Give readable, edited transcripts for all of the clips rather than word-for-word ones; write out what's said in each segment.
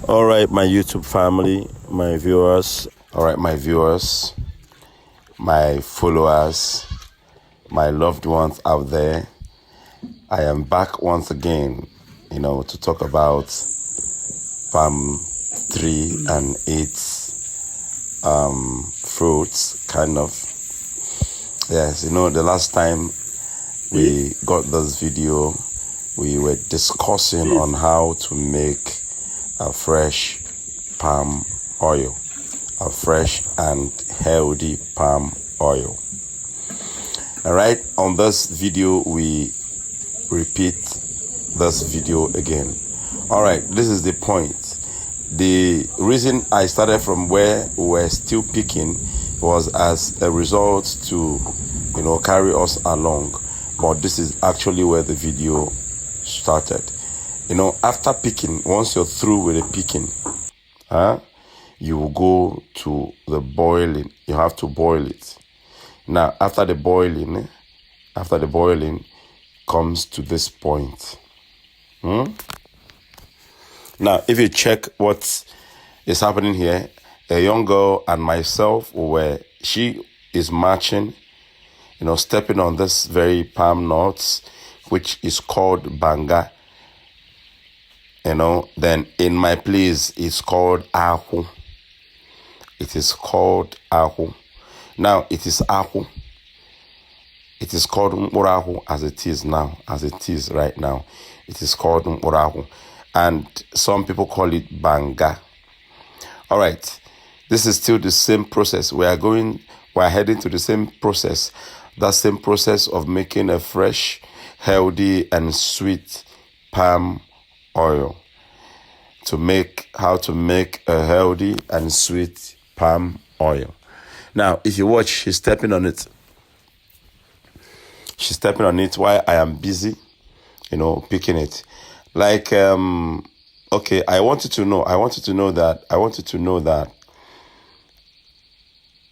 All right, my YouTube family, my viewers. All right, my viewers, my followers, my loved ones out there. I am back once again, to talk about palm tree and its fruits, kind of. Yes, the last time we got this video, we were discussing on how to make a fresh palm oil, a fresh and healthy palm oil. All right, on this video, we repeat this video again. All right, this is the point. The reason I started from where we were still picking was as a result to, carry us along. But this is actually where the video started. After picking, once you're through with the picking, you will go to the boiling. You have to boil it. Now, after the boiling comes to this point. Now, if you check what is happening here, a young girl and myself she is marching, stepping on this very palm nuts, which is called banga. Then in my place, it's called ahu. It is called ahu. Now, it is ahu. It is called murahu as it is now, as it is right now. It is called murahu. And some people call it banga. All right. This is still the same process. We're heading to the same process. That same process of making a fresh, healthy, and sweet palm oil. How to make a healthy and sweet palm oil. Now, if you watch, she's stepping on it. She's stepping on it while I am busy, picking it. Like, okay, I want you to know that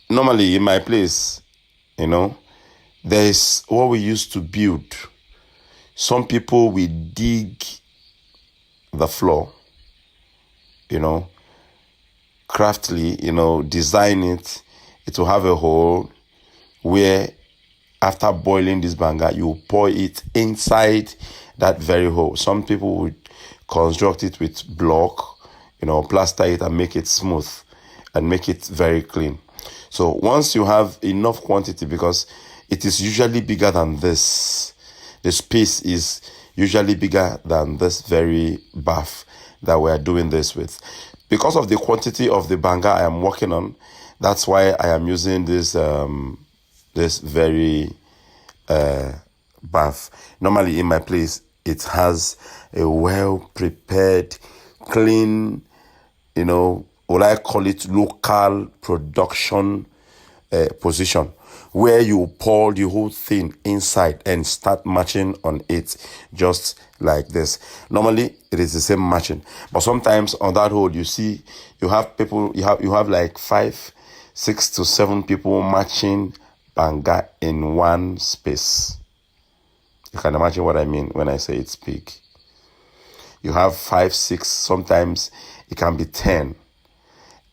normally in my place, there is what we used to build. Some people will dig the floor, craftily, design it. It will have a hole where after boiling this banga, you pour it inside that very hole. Some people would construct it with block, plaster it and make it smooth and make it very clean. So once you have enough quantity, because it is usually bigger than this, the space is usually bigger than this very bath that we are doing this with. Because of the quantity of the banga I am working on, that's why I am using this this very bath. Normally in my place, it has a well-prepared, clean, what I call it local production position, where you pour the whole thing inside and start matching on it just like this. Normally it is the same matching, but sometimes on that hole you have people, you have like 5, 6 to 7 people matching banga in one space. You can imagine what I mean when I say it's big. You have 5, 6, sometimes it can be 10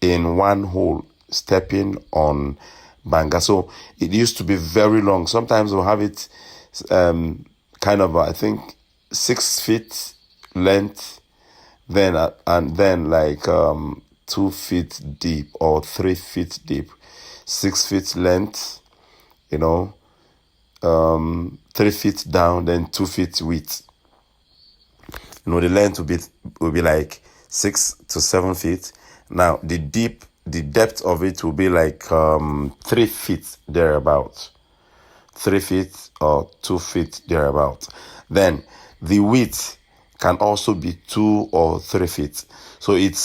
in one hole stepping on banga. So it used to be very long. Sometimes we'll have it kind of, I think, 6 feet length, then and then like 2 feet deep or 3 feet deep, 6 feet length, 3 feet down, then 2 feet width. The length will be like 6 to 7 feet. Now the depth of it will be like 3 feet thereabout. 3 feet or 2 feet thereabout. Then the width can also be 2 or 3 feet. So it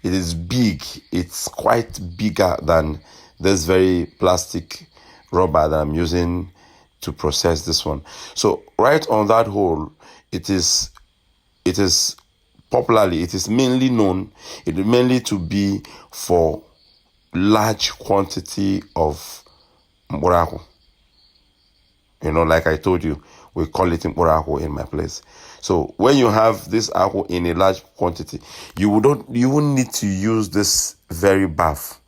is big. It's quite bigger than this very plastic rubber that I'm using to process this one. So right on that hole, it is mainly known, mainly to be for large quantity of murahu. Like I told you, we call it murahu in my place. So when you have this alcohol in a large quantity, you won't need to use this very bath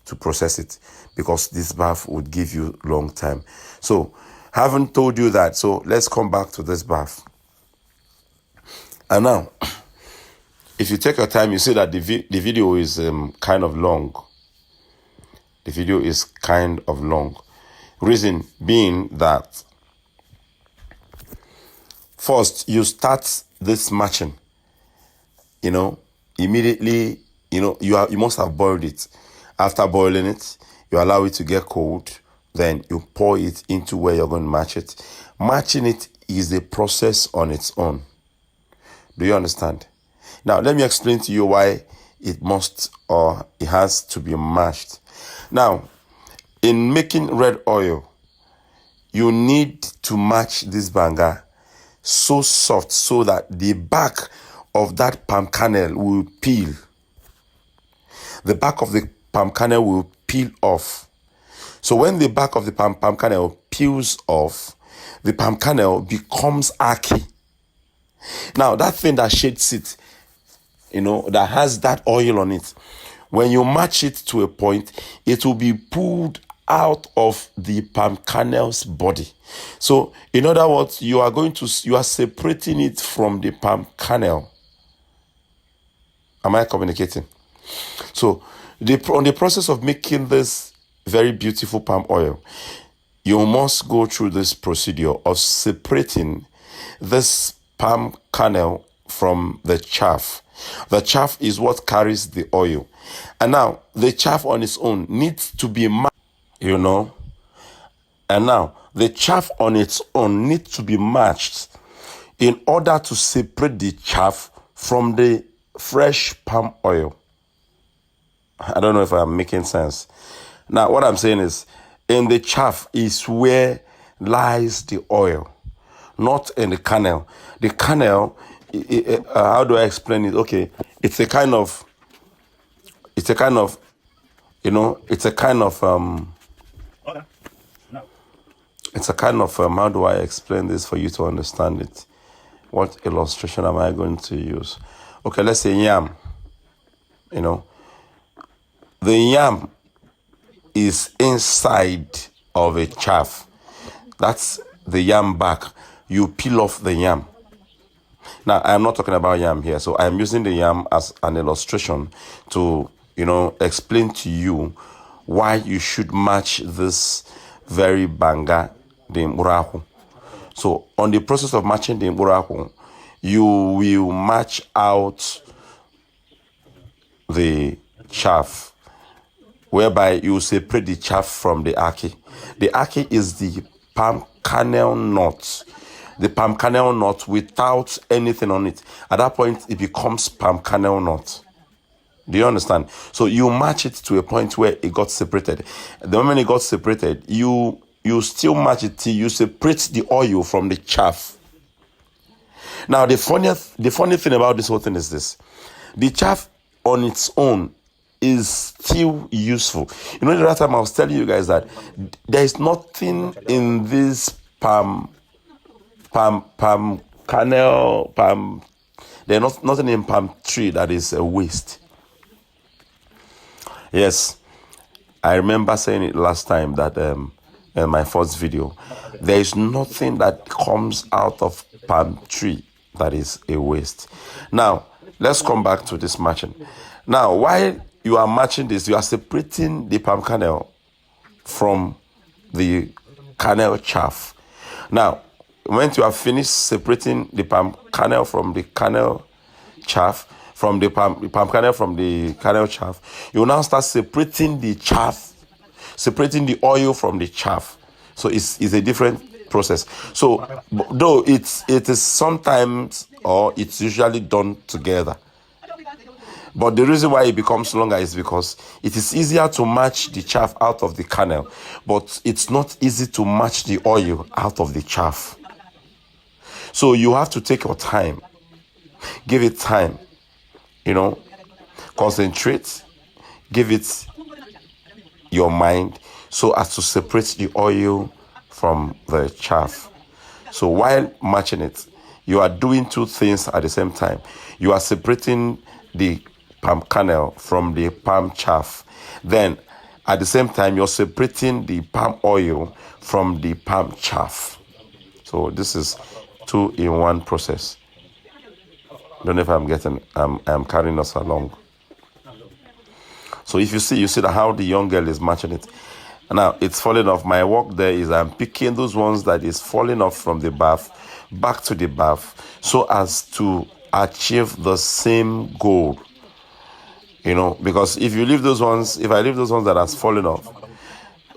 to process it, because this bath would give you long time. So haven't told you that. So let's come back to this bath. And now, if you take your time, you see that the video is kind of long. The video is kind of long. Reason being that first you start this matching, immediately, you must have boiled it. After boiling it, you allow it to get cold, then you pour it into where you're going to match it. Matching it is a process on its own. Do you understand? Now, let me explain to you why it must or it has to be mashed. Now, in making red oil, you need to match this banga so soft so that the back of that palm kernel will peel. The back of the palm kernel will peel off. So when the back of the palm kernel peels off, the palm kernel becomes ackee. Now, that thing that shades it, that has that oil on it, when you match it to a point, it will be pulled out of the palm kernel's body. So, in other words, you are separating it from the palm kernel. Am I communicating? So, on the process of making this very beautiful palm oil, you must go through this procedure of separating this palm kernel from the chaff. The chaff is what carries the oil. And now, the chaff on its own needs to be matched, And now, the chaff on its own needs to be matched in order to separate the chaff from the fresh palm oil. I don't know if I'm making sense. Now, what I'm saying is, in the chaff is where lies the oil, not in the kernel. The kernel, how do I explain it? Okay, it's a kind of, how do I explain this for you to understand it? What illustration am I going to use? Okay, let's say yam. The yam is inside of a chaff. That's the yam back. You peel off the yam. Now, I'm not talking about yam here, so I'm using the yam as an illustration to, explain to you why you should match this very banga, the mburaku. So, on the process of matching the mburaku, you will match out the chaff, whereby you separate the chaff from the ackee. The ackee is the palm kernel nut. The palm kernel nut without anything on it. At that point, it becomes palm kernel nut. Do you understand? So you match it to a point where it got separated. The moment it got separated, you still match it till you separate the oil from the chaff. Now, the funny thing about this whole thing is this. The chaff on its own is still useful. The last time I was telling you guys that there is nothing in this palm kernel, there's nothing in palm tree that is a waste. Yes, I remember saying it last time that in my first video, there is nothing that comes out of palm tree that is a waste. Now, let's come back to this matching. Now, while you are matching this, you are separating the palm kernel from the kernel chaff. Now, when you have finished separating the palm kernel from the kernel chaff, from the palm kernel from the kernel chaff, you now start separating the chaff, separating the oil from the chaff. So it's a different process. So though it is sometimes, or it's usually done together, but the reason why it becomes longer is because it is easier to match the chaff out of the kernel, but it's not easy to match the oil out of the chaff. So you have to take your time, give it time, concentrate, give it your mind so as to separate the oil from the chaff. So while matching it, you are doing two things at the same time. You are separating the palm kernel from the palm chaff. Then, at the same time, you're separating the palm oil from the palm chaff. So this is 2-in-1 process. Don't know if I'm carrying us along. So if you see that how the young girl is matching it. Now, it's falling off. My work there is I'm picking those ones that is falling off from the bath, back to the bath, so as to achieve the same goal. Because if I leave those ones that has fallen off,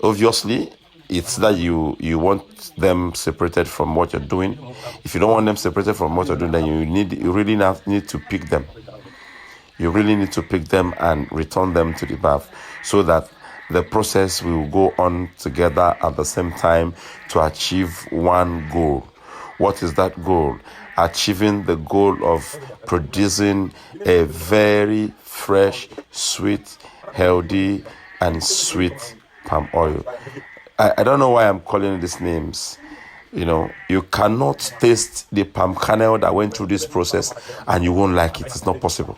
obviously, it's that you want them separated from what you're doing. If you don't want them separated from what you're doing, then you really need to pick them. You really need to pick them and return them to the bath so that the process will go on together at the same time to achieve one goal. What is that goal? Achieving the goal of producing a very fresh, sweet, healthy, and sweet palm oil. I don't know why I'm calling these names. You cannot taste the palm kernel that went through this process and you won't like it. It's not possible.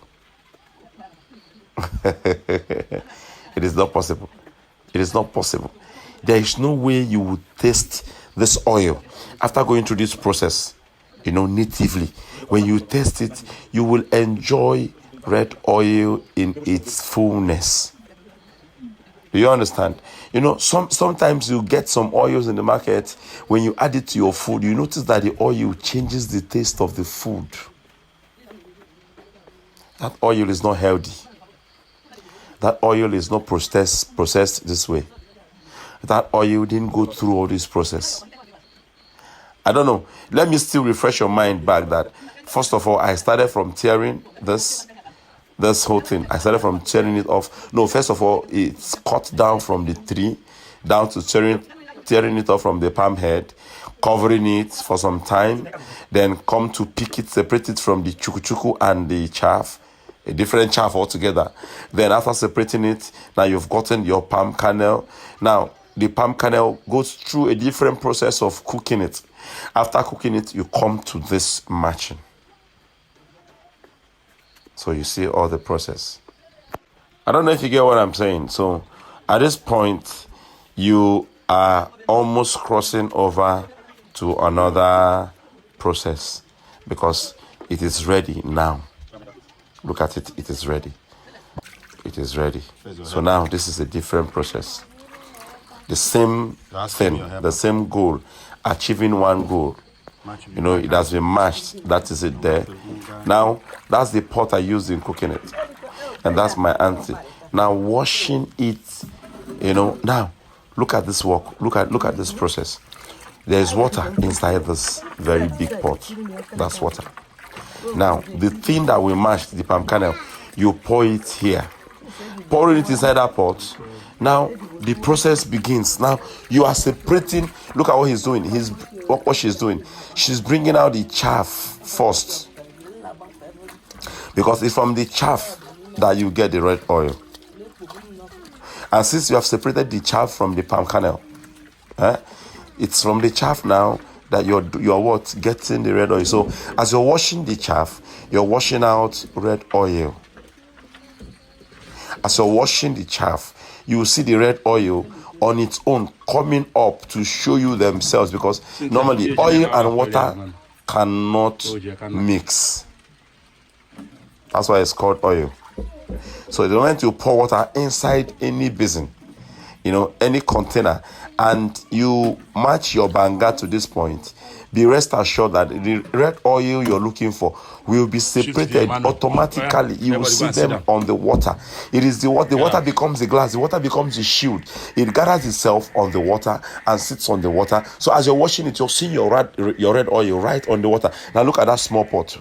It is not possible. It is not possible. There is no way you would taste this oil after going through this process, natively. When you taste it, you will enjoy red oil in its fullness. Do you understand? Sometimes you get some oils in the market. When you add it to your food, you notice that the oil changes the taste of the food. That oil is not healthy. That oil is not processed this way. That oil didn't go through all this process. I don't know. Let me still refresh your mind back that, first of all, I started from tearing this whole thing. I started from tearing it off. No, first of all, it's cut down from the tree, down to tearing it off from the palm head, covering it for some time, then come to pick it, separate it from the chuku and the chaff, a different chaff altogether. Then after separating it, now you've gotten your palm kernel. Now, the palm kernel goes through a different process of cooking it. After cooking it, you come to this matching. So you see all the process. I don't know if you get what I'm saying. So at this point, you are almost crossing over to another process because it is ready now. Look at it, it is ready. It is ready. So now this is a different process. The same thing, the same goal, achieving one goal. It has been mashed. That is it there. Now, that's the pot I used in cooking it. And that's my auntie. Now, washing it, now, look at this work. Look at this process. There is water inside this very big pot. That's water. Now, the thing that we mashed, the palm kernel, you pour it here. Pouring it inside that pot. Now, the process begins. Now, you are separating. Look at what he's doing. What she's doing. She's bringing out the chaff first. Because it's from the chaff that you get the red oil. And since you have separated the chaff from the palm kernel, it's from the chaff now that you're what? Getting the red oil. So as you're washing the chaff, you're washing out red oil. As you're washing the chaff, you will see the red oil on its own coming up to show you themselves, because normally oil and water cannot mix. That's why it's called oil. So the moment you pour water inside any basin, any container, and you match your banga to this point, be rest assured that the red oil you're looking for will be separated automatically. You will see them on the water. It is the water becomes the glass, the water becomes the shield. It gathers itself on the water and sits on the water. So as you're washing it, you're seeing your red oil right on the water. Now look at that small pot.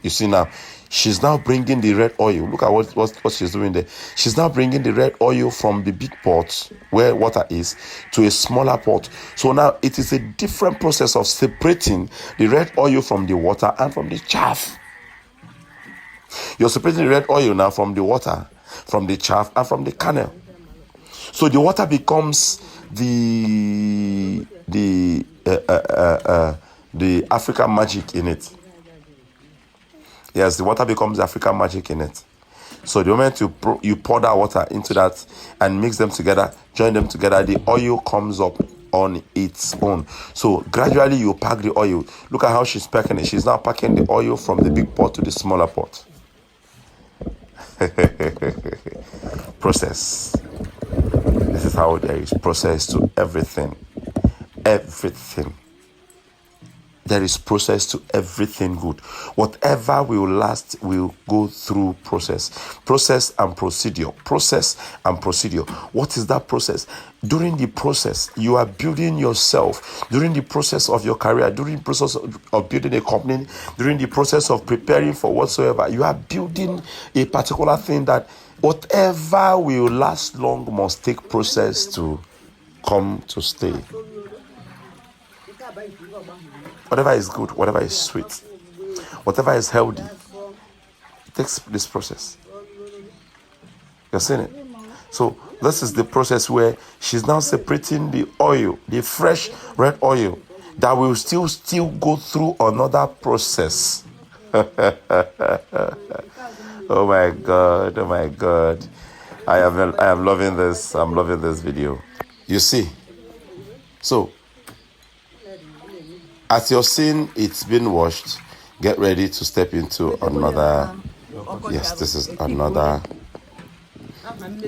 You see now, she's now bringing the red oil. Look at what she's doing there. She's now bringing the red oil from the big pot where water is to a smaller pot. So now it is a different process of separating the red oil from the water and from the chaff. You're separating the red oil now from the water, from the chaff, and from the kernel. So the water becomes the African magic in it. Yes, the water becomes African magic in it. So the moment you pour that water into that and mix them together, join them together, the oil comes up on its own. So gradually you pack the oil. Look at how she's packing it. She's now packing the oil from the big pot to the smaller pot. Process. This is how there is process to everything. Everything. There is process to everything good. Whatever will last will go through process. Process and procedure. Process and procedure. What is that process? During the process, you are building yourself. During the process of your career, during the process of building a company, during the process of preparing for whatsoever, you are building a particular thing that whatever will last long must take process to come to stay. Whatever is good, whatever is sweet, whatever is healthy, it takes this process. You're seeing it? So this is the process where she's now separating the oil, the fresh red oil, that will still go through another process. Oh my God, oh my God. I am loving this. I'm loving this video. You see? So, as you're seeing it's been washed, get ready to step into another. Yes, this is another.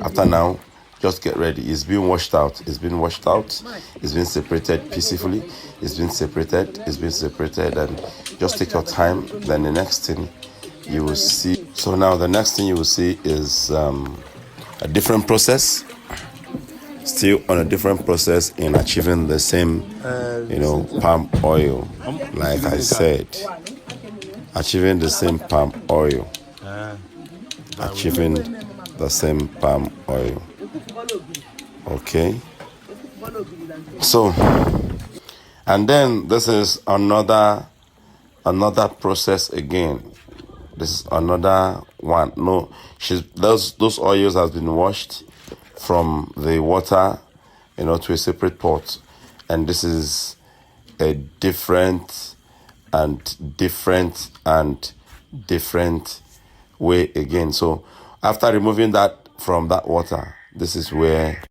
After now, just get ready. It's been washed out. It's been washed out. It's been separated peacefully. It's been separated. It's been separated. And just take your time. Then the next thing you will see. So now the next thing you will see is a different process. Still on a different process in achieving the same, palm oil. Like I said, achieving the same palm oil. Achieving the same palm oil. Okay. So, and then this is another process again. This is another one. No, those oils has been washed from the water, to a separate pot, and this is a different way again. So after removing that from that water, this is where